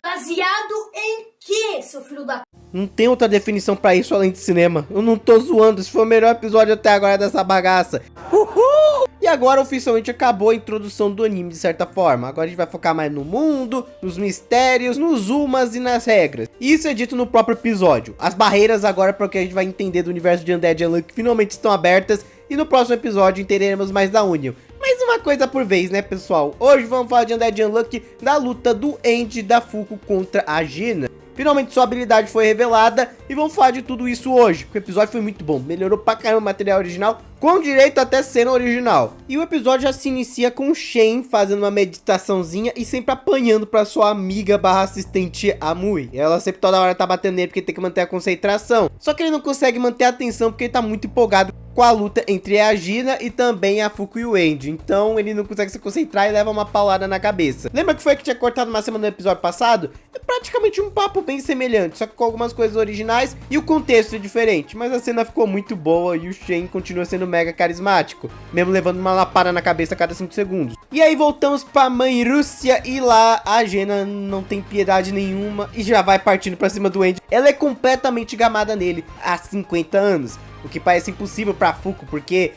Baseado em que, seu filho da... Não tem outra definição pra isso além de cinema. Eu não tô zoando, esse foi o melhor episódio até agora dessa bagaça. Uhul! E agora oficialmente acabou a introdução do anime de certa forma. Agora a gente vai focar mais no mundo, nos mistérios, nos umas e nas regras. Isso é dito no próprio episódio. As barreiras agora para o que a gente vai entender do universo de Undead Unluck finalmente estão abertas. E no próximo episódio entenderemos mais da Union. Mas uma coisa por vez, né, pessoal? Hoje vamos falar de Undead Unluck, da luta do End e da Fuko contra a Gina. Finalmente sua habilidade foi revelada e vamos falar de tudo isso hoje, porque o episódio foi muito bom, melhorou pra caramba o material original, com direito até cena original. E o episódio já se inicia com o Shen fazendo uma meditaçãozinha e sempre apanhando pra sua amiga barra assistente Amui. Ela sempre toda hora tá batendo nele porque tem que manter a concentração, só que ele não consegue manter a atenção porque ele tá muito empolgado com a luta entre a Gina e também a Fuko e o End. Então ele não consegue se concentrar e leva uma paulada na cabeça. Lembra que foi que tinha cortado uma semana no episódio passado? É praticamente um papo bem semelhante, só que com algumas coisas originais e o contexto é diferente. Mas a cena ficou muito boa e o Shen continua sendo mega carismático, mesmo levando uma lapada na cabeça a cada 5 segundos. E aí voltamos pra mãe Rússia e lá a Gina não tem piedade nenhuma e já vai partindo pra cima do End. Ela é completamente gamada nele há 50 anos. O que parece impossível pra Fuko, porque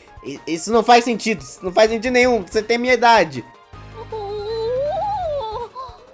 isso não faz sentido. Isso não faz sentido nenhum, você tem minha idade.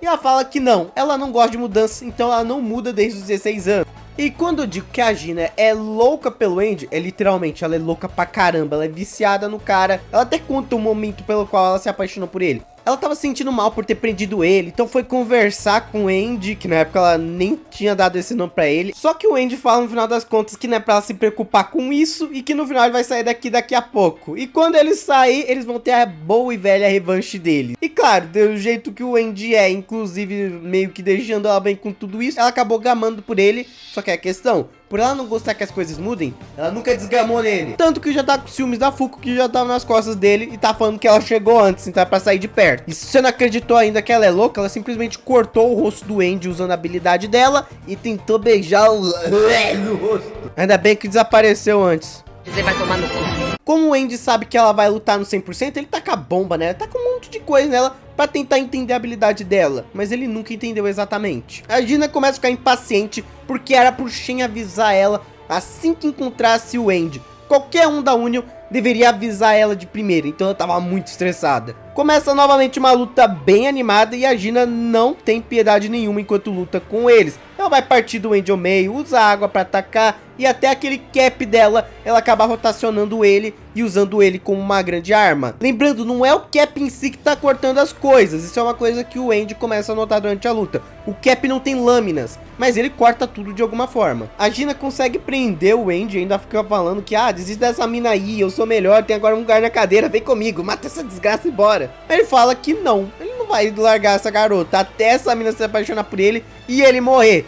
E ela fala que não, ela não gosta de mudança, então ela não muda desde os 16 anos. E quando eu digo que a Gina é louca pelo End, é literalmente, ela é louca pra caramba, ela é viciada no cara. Ela até conta o momento pelo qual ela se apaixonou por ele. Ela tava se sentindo mal por ter prendido ele, então foi conversar com o End, que na época ela nem tinha dado esse nome pra ele. Só que o End fala no final das contas que não é pra ela se preocupar com isso e que no final ele vai sair daqui a pouco. E quando ele sair, eles vão ter a boa e velha revanche dele. E claro, do jeito que o End é, inclusive meio que deixando ela bem com tudo isso, ela acabou gamando por ele. Só que é a questão, por ela não gostar que as coisas mudem, ela nunca desgamou nele. Tanto que já tá com ciúmes da Fuko, que já tava nas costas dele e tá falando que ela chegou antes, então é pra sair de perto. E se você não acreditou ainda que ela é louca, ela simplesmente cortou o rosto do End usando a habilidade dela e tentou beijar o no rosto. Ainda bem que desapareceu antes. Você vai tomar no cu. Como o End sabe que ela vai lutar no 100%, ele taca a bomba nela, taca um monte de coisa nela pra tentar entender a habilidade dela, mas ele nunca entendeu exatamente. A Gina começa a ficar impaciente porque era pro Shen avisar ela assim que encontrasse o End. Qualquer um da Union deveria avisar ela de primeira, então ela tava muito estressada. Começa novamente uma luta bem animada e a Gina não tem piedade nenhuma enquanto luta com eles. Ela vai partir do End ao meio, usa água pra atacar e até aquele cap dela, ela acaba rotacionando ele e usando ele como uma grande arma. Lembrando, não é o cap em si que tá cortando as coisas, isso é uma coisa que o End começa a notar durante a luta. O cap não tem lâminas, mas ele corta tudo de alguma forma. A Gina consegue prender o End e ainda fica falando que, desiste dessa mina aí, eu sou melhor, tem agora um lugar na cadeira, vem comigo, mata essa desgraça e bora. Ele fala que não, ele não vai largar essa garota até essa mina se apaixonar por ele e ele morrer.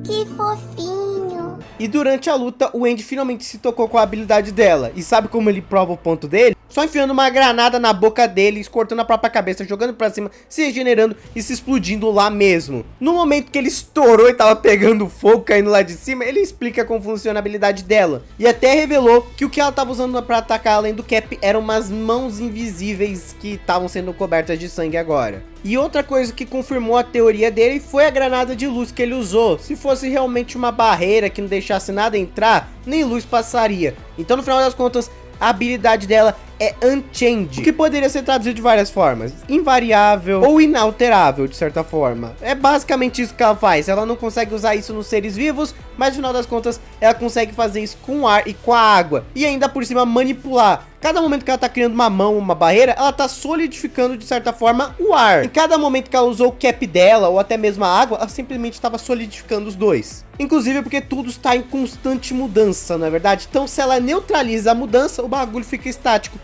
Que fofinho. E durante a luta, o End finalmente se tocou com a habilidade dela. E sabe como ele prova o ponto dele? Só enfiando uma granada na boca dele, cortando a própria cabeça, jogando pra cima, se regenerando e se explodindo lá mesmo. No momento que ele estourou e tava pegando fogo, caindo lá de cima, ele explica como funciona a habilidade dela. E até revelou que o que ela tava usando pra atacar além do cap eram umas mãos invisíveis que estavam sendo cobertas de sangue agora. E outra coisa que confirmou a teoria dele foi a granada de luz que ele usou. Se fosse realmente uma barreira que não deixasse nada entrar, nem luz passaria. Então no final das contas, a habilidade dela é Unchanged, que poderia ser traduzido de várias formas, invariável ou inalterável de certa forma. É basicamente isso que ela faz, ela não consegue usar isso nos seres vivos, mas no final das contas ela consegue fazer isso com o ar e com a água, e ainda por cima manipular. Cada momento que ela tá criando uma mão, uma barreira, ela tá solidificando de certa forma o ar. Em cada momento que ela usou o cap dela, ou até mesmo a água, ela simplesmente estava solidificando os dois. Inclusive porque tudo está em constante mudança, não é verdade? Então se ela neutraliza a mudança, o bagulho fica estático.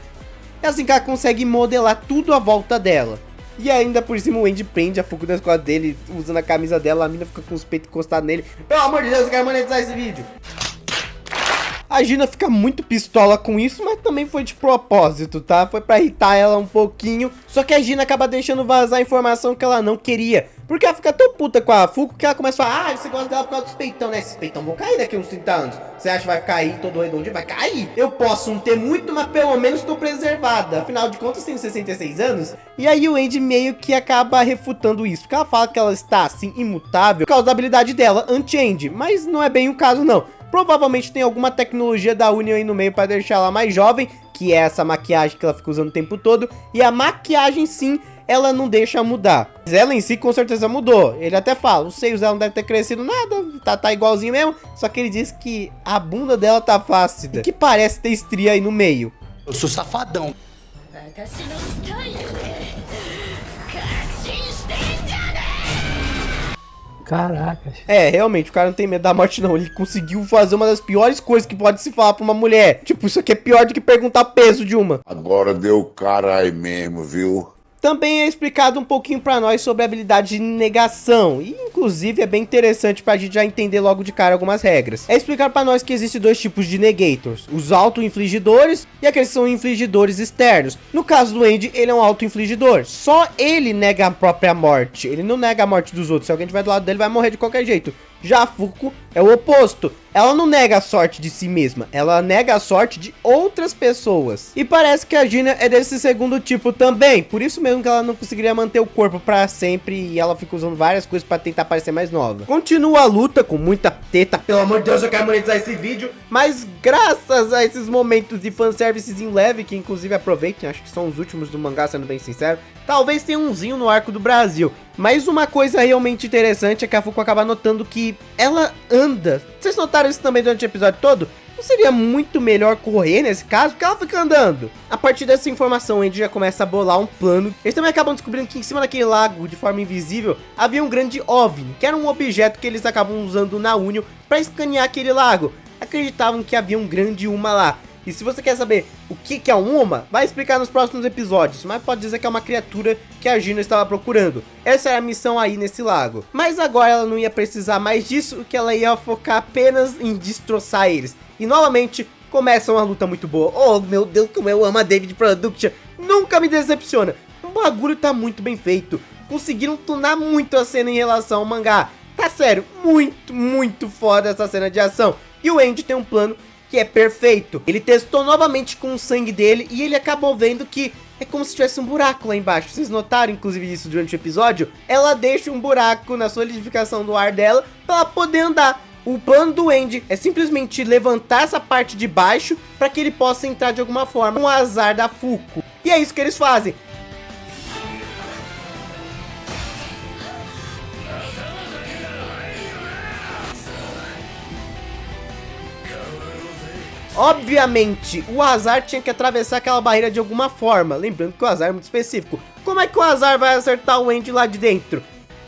É assim que ela consegue modelar tudo à volta dela. E ainda por cima o End prende a Fuko nas costas dele, usando a camisa dela, a mina fica com os peitos encostados nele. Pelo amor de Deus, eu quero monetizar esse vídeo. A Gina fica muito pistola com isso, mas também foi de propósito, tá? Foi pra irritar ela um pouquinho. Só que a Gina acaba deixando vazar a informação que ela não queria. Porque ela fica tão puta com a Fuko que ela começa a falar: ah, você gosta dela por causa dos peitão, né? Esses peitão vão cair daqui a uns 30 anos. Você acha que vai ficar aí todo redondinho? Vai cair. Eu posso não ter muito, mas pelo menos tô preservada. Afinal de contas, tenho 66 anos. E aí o Andy meio que acaba refutando isso. Porque ela fala que ela está, assim, imutável por causa da habilidade dela, Anti-Andy. Mas não é bem o caso, não. Provavelmente tem alguma tecnologia da Union aí no meio para deixar ela mais jovem, que é essa maquiagem que ela fica usando o tempo todo. E a maquiagem, sim, ela não deixa mudar. Mas ela em si com certeza mudou. Ele até fala, os seios dela não devem ter crescido nada, tá igualzinho mesmo. Só que ele diz que a bunda dela tá flácida e que parece ter estria aí no meio. Eu sou safadão. Caracas. É, realmente, o cara não tem medo da morte não. Ele conseguiu fazer uma das piores coisas que pode se falar pra uma mulher. Tipo, isso aqui é pior do que perguntar peso de uma. Agora deu caralho mesmo, viu? Também é explicado um pouquinho pra nós sobre a habilidade de negação. E inclusive é bem interessante pra gente já entender logo de cara algumas regras. É explicar pra nós que existem dois tipos de negators. Os auto-infligidores e aqueles que são infligidores externos. No caso do Andy, ele é um auto-infligidor. Só ele nega a própria morte. Ele não nega a morte dos outros. Se alguém estiver do lado dele, vai morrer de qualquer jeito. Já a Fuko é o oposto. Ela não nega a sorte de si mesma, ela nega a sorte de outras pessoas. E parece que a Gina é desse segundo tipo também. Por isso mesmo que ela não conseguiria manter o corpo pra sempre e ela fica usando várias coisas pra tentar parecer mais nova. Continua a luta com muita teta. Pelo amor de Deus, eu quero monetizar esse vídeo. Mas graças a esses momentos de fanservicezinho leve, que inclusive aproveitem, acho que são os últimos do mangá, sendo bem sincero. Talvez tenha umzinho no arco do Brasil. Mas uma coisa realmente interessante é que a Fuko acaba notando que ela anda. Vocês notaram isso também durante o episódio todo? Não seria muito melhor correr nesse caso? Porque ela fica andando. A partir dessa informação, a gente já começa a bolar um plano. Eles também acabam descobrindo que em cima daquele lago, de forma invisível, havia um grande OVNI, que era um objeto que eles acabam usando na Union para escanear aquele lago. Acreditavam que havia um grande UMA lá. E se você quer saber o que é um UMA, vai explicar nos próximos episódios, mas pode dizer que é uma criatura que a Gina estava procurando. Essa é a missão aí nesse lago. Mas agora ela não ia precisar mais disso, que ela ia focar apenas em destroçar eles. E novamente começa uma luta muito boa. Oh meu Deus, como eu amo a David Production. Nunca me decepciona. O bagulho tá muito bem feito. Conseguiram tunar muito a cena em relação ao mangá. Tá sério, muito foda essa cena de ação. E o Andy tem um plano que é perfeito. Ele testou novamente com o sangue dele e ele acabou vendo que é como se tivesse um buraco lá embaixo. Vocês notaram inclusive isso durante o episódio? Ela deixa um buraco na solidificação do ar dela para ela poder andar. O plano do Andy é simplesmente levantar essa parte de baixo para que ele possa entrar de alguma forma no azar da Fuko. E é isso que eles fazem. Obviamente, o azar tinha que atravessar aquela barreira de alguma forma. Lembrando que o azar é muito específico. Como é que o azar vai acertar o Andy lá de dentro?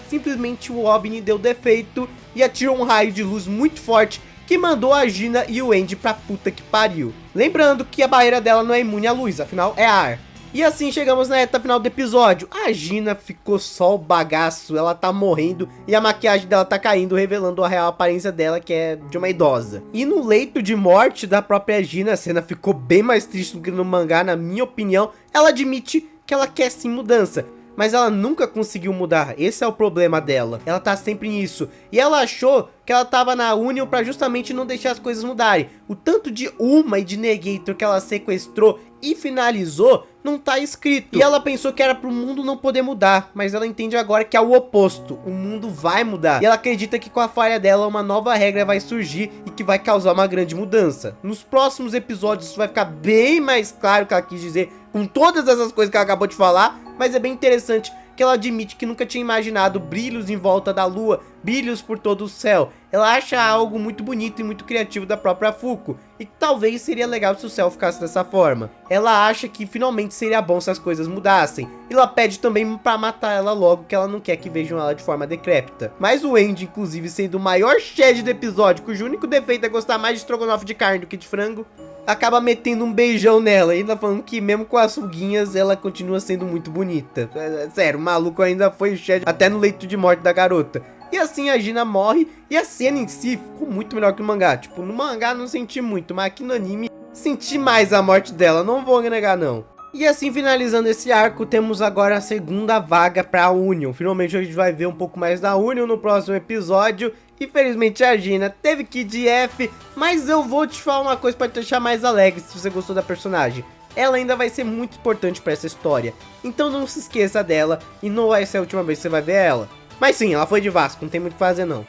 Simplesmente o OVNI deu defeito e atirou um raio de luz muito forte que mandou a Gina e o Andy pra puta que pariu. Lembrando que a barreira dela não é imune à luz, afinal é ar. E assim chegamos na reta final do episódio. A Gina ficou só o bagaço, ela tá morrendo e a maquiagem dela tá caindo, revelando a real aparência dela, que é de uma idosa. E no leito de morte da própria Gina, a cena ficou bem mais triste do que no mangá, na minha opinião. Ela admite que ela quer sim mudança, mas ela nunca conseguiu mudar, esse é o problema dela. Ela tá sempre nisso. E ela achou que ela tava na Union pra justamente não deixar as coisas mudarem. O tanto de UMA e de Negator que ela sequestrou e finalizou não tá escrito. E ela pensou que era pro mundo não poder mudar, mas ela entende agora que é o oposto. O mundo vai mudar. E ela acredita que com a falha dela uma nova regra vai surgir e que vai causar uma grande mudança. Nos próximos episódios isso vai ficar bem mais claro o que ela quis dizer, com todas essas coisas que ela acabou de falar. Mas é bem interessante que ela admite que nunca tinha imaginado brilhos em volta da lua, brilhos por todo o céu. Ela acha algo muito bonito e muito criativo da própria Fuko, e que talvez seria legal se o céu ficasse dessa forma. Ela acha que finalmente seria bom se as coisas mudassem, e ela pede também pra matar ela logo, que ela não quer que vejam ela de forma decrépita. Mas o Andy, inclusive sendo o maior shed do episódio, cujo único defeito é gostar mais de estrogonofe de carne do que de frango, acaba metendo um beijão nela, e ainda falando que mesmo com as ruguinhas ela continua sendo muito bonita. Sério, o maluco ainda foi o Shed até no leito de morte da garota. E assim a Gina morre e a cena em si ficou muito melhor que no mangá. Tipo, no mangá não senti muito, mas aqui no anime senti mais a morte dela, não vou negar não. E assim, finalizando esse arco, temos agora a segunda vaga pra Union. Finalmente a gente vai ver um pouco mais da Union no próximo episódio. Infelizmente a Gina teve que ir de F, mas eu vou te falar uma coisa pra te deixar mais alegre se você gostou da personagem. Ela ainda vai ser muito importante pra essa história, então não se esqueça dela e não vai ser a última vez que você vai ver ela. Mas sim, ela foi de Vasco, não tem muito o que fazer não.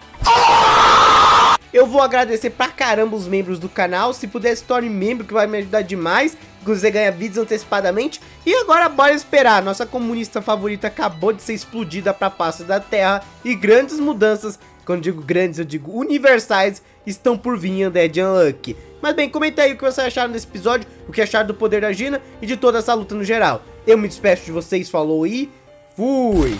Eu vou agradecer pra caramba os membros do canal, se puder se torne membro que vai me ajudar demais, você ganha vídeos antecipadamente. E agora bora esperar, nossa comunista favorita acabou de ser explodida pra face da terra e grandes mudanças, quando digo grandes eu digo universais, estão por vir em Undead Unlucky. Mas bem, comenta aí o que vocês acharam desse episódio, o que acharam do poder da Gina e de toda essa luta no geral. Eu me despeço de vocês, falou e fui!